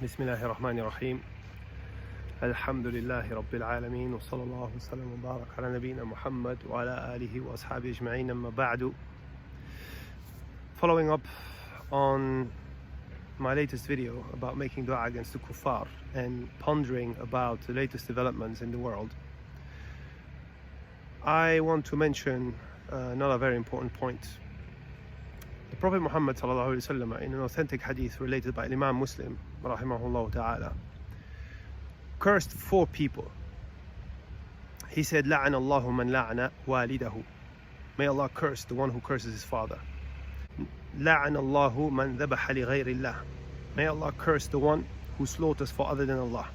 بسم الله الرحمن الرحيم الحمد لله رب العالمين وصلى الله وسلم وبارك على نبينا محمد وعلى آله وأصحابه أجمعين أما بعد. Following up on my latest video about making dua against the kuffar and pondering about the latest developments in the world, I want to mention another very important point. The Prophet Muhammad ﷺ, in an authentic hadith related by Imam Muslim rahimahullah ta'ala, cursed 4 people. He said, لَعَنَ اللَّهُ مَنْ لَعَنَ وَالِدَهُ. May Allah curse the one who curses his father. لَعَنَ اللَّهُ مَنْ ذَبَحَ لِغَيْرِ اللَّهِ. May Allah curse the one who slaughters for other than Allah.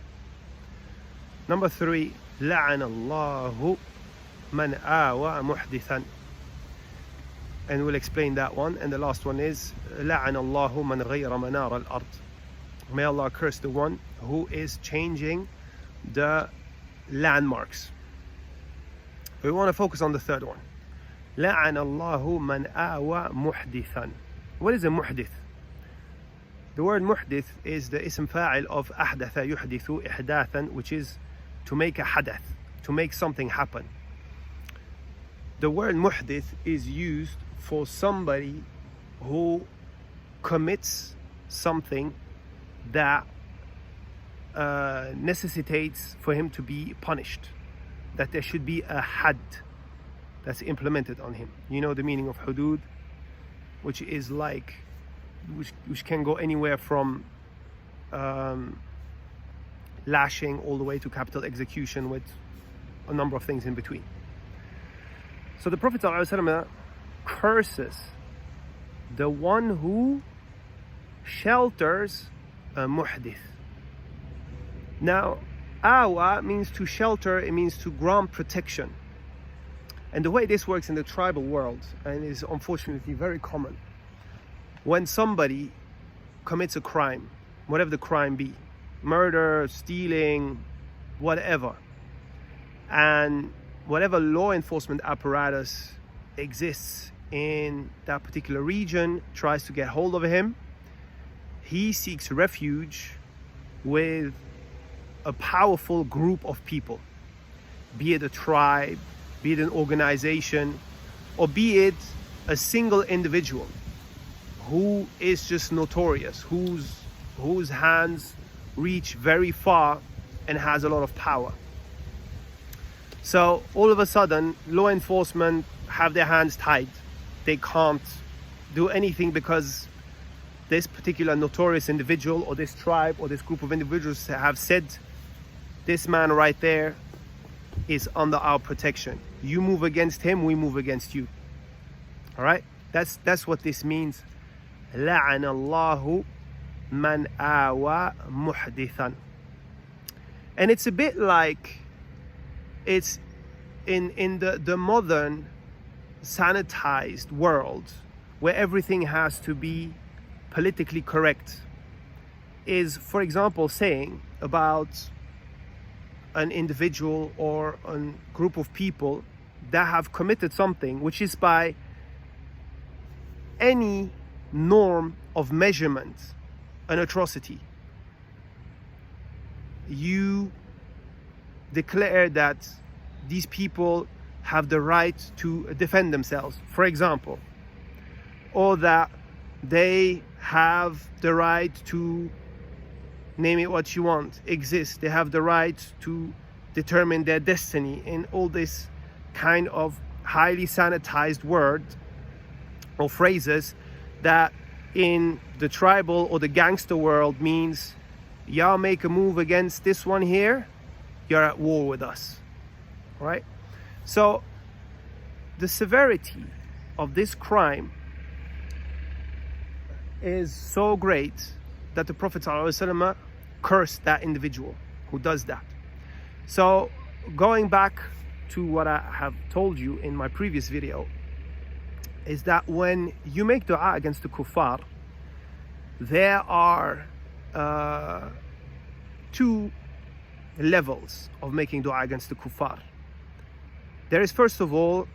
Number 3, لَعَنَ اللَّهُ مَنْ آوَى مُحْدِثًا. And we'll explain that one. And the last one is لَعَنَ اللَّهُ مَنْ غَيْرَ مَنَارَ الْأَرْضِ. May Allah curse the one who is changing the landmarks. We want to focus on the third one. لَعَنَ اللَّهُ مَنْ آوَى مُحْدِثًا. What is a muhdith? The word muhdith is the ism fa'il of أحدث يحدث إحداثا, which is to make a hadath, to make something happen. The word muhdith is used for somebody who commits something that necessitates for him to be punished, that there should be a had that's implemented on him. You know the meaning of hudud, which is like, which can go anywhere from lashing all the way to capital execution, with a number of things in between. So the Prophet ﷺ curses the one who shelters a muhdith. Now, awa means to shelter, it means to grant protection. And the way this works in the tribal world, and is unfortunately very common, when somebody commits a crime, whatever the crime be, murder, stealing, whatever, and whatever law enforcement apparatus exists in that particular region tries to get hold of him, he seeks refuge with a powerful group of people, be it a tribe, be it an organization, or be it a single individual who is just notorious, whose hands reach very far and has a lot of power. So all of a sudden, law enforcement have their hands tied. They can't do anything because this particular notorious individual or this tribe or this group of individuals have said, this man right there is under our protection. You move against him, we move against you. All right? That's what this means. لَعَنَ اللَّهُ مَنْ آوَى مُحْدِثًا. And it's a bit like, it's in the modern sanitized world where everything has to be politically correct, is, for example, saying about an individual or a group of people that have committed something which is, by any norm of measurement, an atrocity. You declare that these people have the right to defend themselves, for example, or that they have the right to, name it what you want, exist. They have the right to determine their destiny, in all this kind of highly sanitized words or phrases that in the tribal or the gangster world means, y'all make a move against this one here, you're at war with us. Right? So the severity of this crime is so great that the Prophet ﷺ cursed that individual who does that. So going back to what I have told you in my previous video, is that when you make dua against the kuffar, there are 2 levels of making dua against the kuffar. There is, first of all,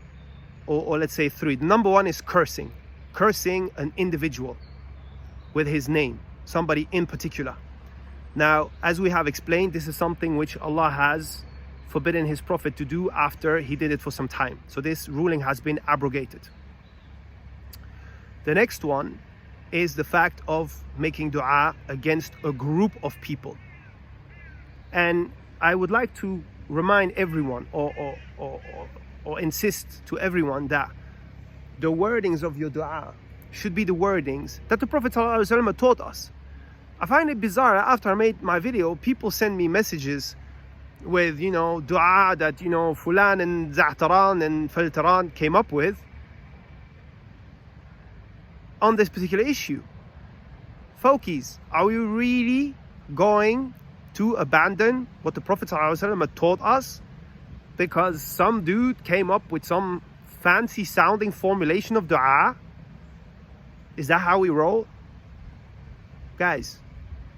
or let's say 3. Number 1 is cursing an individual with his name, somebody in particular. Now, as we have explained, this is something which Allah has forbidden His Prophet to do after He did it for some time. So this ruling has been abrogated. The next one is the fact of making dua against a group of people. And I would like to remind everyone or insist to everyone that the wordings of your dua should be the wordings that the Prophet ﷺ taught us. I find it bizarre, after I made my video, people send me messages with, dua that, Fulan and Za'taran and Faltaran came up with on this particular issue. Folkies, are we really going to abandon what the Prophet ﷺ had taught us because some dude came up with some fancy sounding formulation of dua? Is that how we roll? Guys,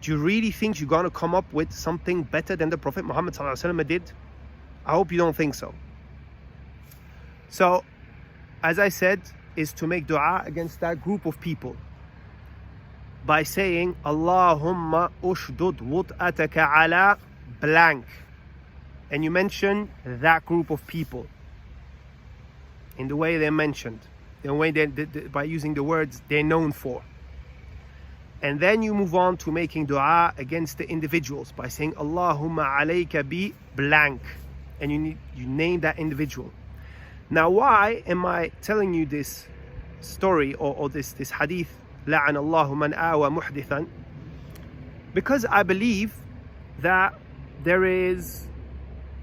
do you really think you're going to come up with something better than the Prophet Muhammad ﷺ did? I hope you don't think so. So, as I said, is to make dua against that group of people by saying Allahumma ushdud wut'ataka ala blank, and you mention that group of people in the way they're mentioned, the way by using the words they're known for. And then you move on to making dua against the individuals by saying Allahumma alayka bi blank, and you name that individual. Now, why am I telling you this story or this hadith, لعن الله من آوى محدثا? Because I believe that there is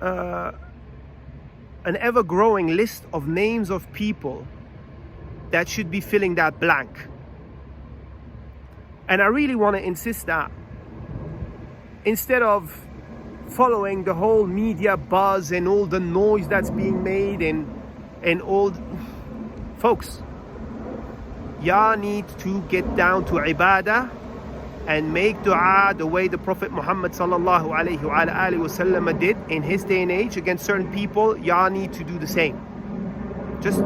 an ever-growing list of names of people that should be filling that blank. And I really want to insist that instead of following the whole media buzz and all the noise that's being made and all, folks, y'all need to get down to ibadah and make dua the way the Prophet Muhammad sallallahu alayhi wa alihi wasallam did in his day and age against certain people. Y'all need to do the same. Just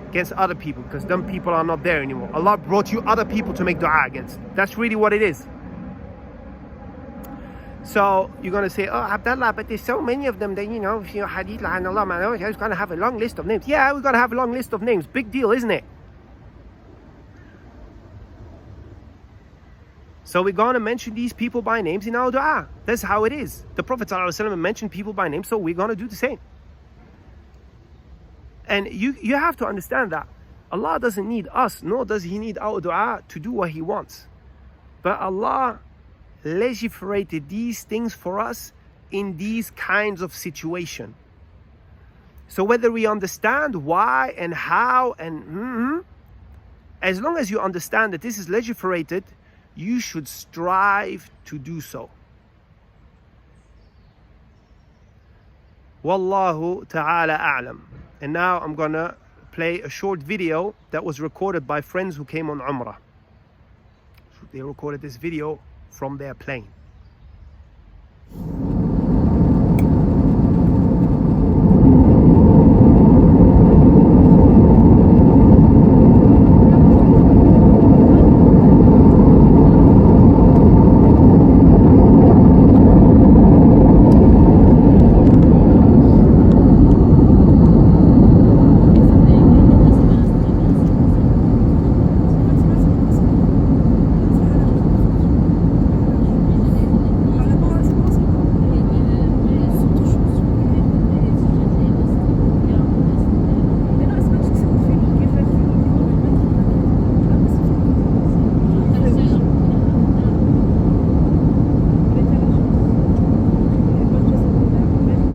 against other people, because them people are not there anymore. Allah brought you other people to make dua against. That's really what it is. So you're going to say, oh, Abdullah, but there's so many of them that, hadith, la'anallah, man, it's going to have a long list of names. Yeah, we're going to have a long list of names. Big deal, isn't it? So we're going to mention these people by names in our dua. That's how it is. The Prophet ﷺ mentioned people by name, so we're going to do the same. And you have to understand that Allah doesn't need us, nor does He need our dua to do what He wants. But Allah legiferated these things for us in these kinds of situation. So whether we understand why and how and as long as you understand that this is legiferated, you should strive to do so. Wallahu ta'ala a'lam. And now I'm gonna play a short video that was recorded by friends who came on Umrah. They recorded this video from their plane.